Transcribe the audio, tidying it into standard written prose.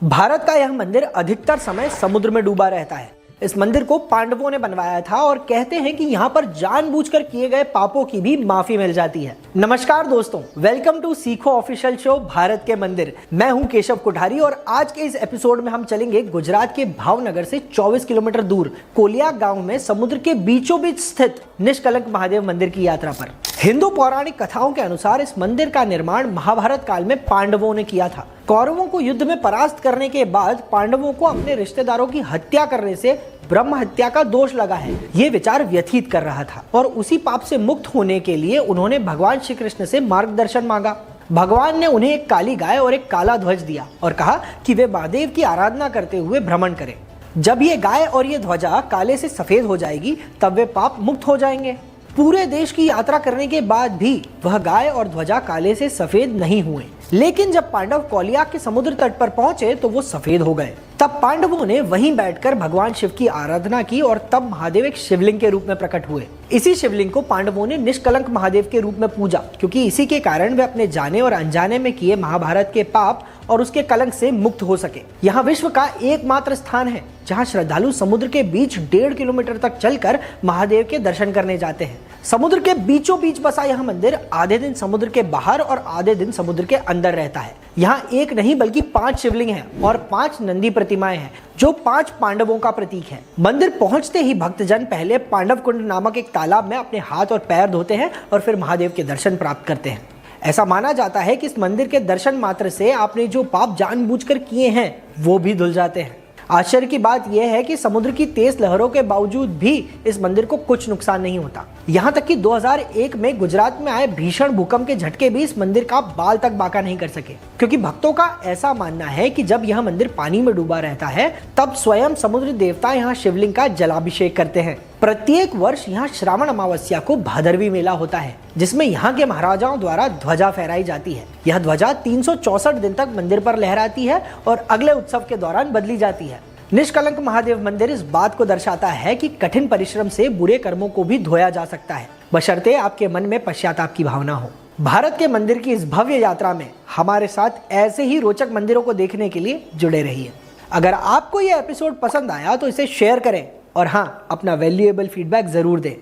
भारत का यह मंदिर अधिकतर समय समुद्र में डूबा रहता है। इस मंदिर को पांडवों ने बनवाया था और कहते हैं कि यहाँ पर जानबूझकर किए गए पापों की भी माफी मिल जाती है। नमस्कार दोस्तों, वेलकम टू सीखो ऑफिशियल शो भारत के मंदिर। मैं हूँ केशव कोठारी और आज के इस एपिसोड में हम चलेंगे गुजरात के भावनगर से 24 किलोमीटर दूर कोलिया गांव में समुद्र के बीचों बीच स्थित निष्कलंक महादेव मंदिर की यात्रा पर। हिंदू पौराणिक कथाओं के अनुसार इस मंदिर का निर्माण महाभारत काल में पांडवों ने किया था। कौरवों को युद्ध में परास्त करने के बाद पांडवों को अपने रिश्तेदारों की हत्या करने से ब्रह्म हत्या का दोष लगा है, ये विचार व्यथित कर रहा था और उसी पाप से मुक्त होने के लिए उन्होंने भगवान श्री कृष्ण से मार्गदर्शन मांगा। भगवान ने उन्हें एक काली गाय और एक काला ध्वज दिया और कहा कि वे महादेव की आराधना करते हुए भ्रमण करें। जब ये गाय और ये ध्वजा काले से सफेद हो जाएगी तब वे पाप मुक्त हो जाएंगे। पूरे देश की यात्रा करने के बाद भी वह गाय और ध्वजा काले से सफेद नहीं हुए, लेकिन जब पांडव कोलिया के समुद्र तट पर पहुंचे तो वो सफेद हो गए। तब पांडवों ने वहीं बैठकर भगवान शिव की आराधना की और तब महादेव एक शिवलिंग के रूप में प्रकट हुए। इसी शिवलिंग को पांडवों ने निष्कलंक महादेव के रूप में पूजा, क्योंकि इसी के कारण वे अपने जाने और अनजाने में किए महाभारत के पाप और उसके कलंक से मुक्त हो सके। यहाँ विश्व का एकमात्र स्थान है जहाँ श्रद्धालु समुद्र के बीच 1.5 किलोमीटर तक चलकर महादेव के दर्शन करने जाते हैं। समुद्र के बीचों बीच बसा यह मंदिर आधे दिन समुद्र के बाहर और आधे दिन समुद्र के अंदर रहता है। यहाँ एक नहीं बल्कि 5 शिवलिंग हैं और 5 नंदी प्रतिमाएं हैं जो 5 पांडवों का प्रतीक है। मंदिर पहुंचते ही भक्तजन पहले पांडव कुंड नामक एक तालाब में अपने हाथ और पैर धोते हैं और फिर महादेव के दर्शन प्राप्त करते हैं। ऐसा माना जाता है कि इस मंदिर के दर्शन मात्र से आपने जो पाप जानबूझकर किए हैं वो भी धुल जाते हैं। आश्चर्य की बात यह है कि समुद्र की तेज लहरों के बावजूद भी इस मंदिर को कुछ नुकसान नहीं होता। यहाँ तक कि 2001 में गुजरात में आए भीषण भूकंप के झटके भी इस मंदिर का बाल तक बांका नहीं कर सके, क्योंकि भक्तों का ऐसा मानना है कि जब यह मंदिर पानी में डूबा रहता है तब स्वयं समुद्र देवता यहाँ शिवलिंग का जलाभिषेक करते हैं। प्रत्येक वर्ष यहाँ श्रावण अमावस्या को भादरवी मेला होता है, जिसमें यहाँ के महाराजाओं द्वारा ध्वजा फहराई जाती है। यह ध्वजा 364 दिन तक मंदिर पर लहराती है और अगले उत्सव के दौरान बदली जाती है। निष्कलंक महादेव मंदिर इस बात को दर्शाता है कि कठिन परिश्रम से बुरे कर्मों को भी धोया जा सकता है, बशर्ते आपके मन में पश्चाताप की भावना हो। भारत के मंदिर की इस भव्य यात्रा में हमारे साथ ऐसे ही रोचक मंदिरों को देखने के लिए जुड़े रहिए। अगर आपको यह एपिसोड पसंद आया तो इसे शेयर करें और हाँ, अपना वैल्यूएबल फीडबैक जरूर दें।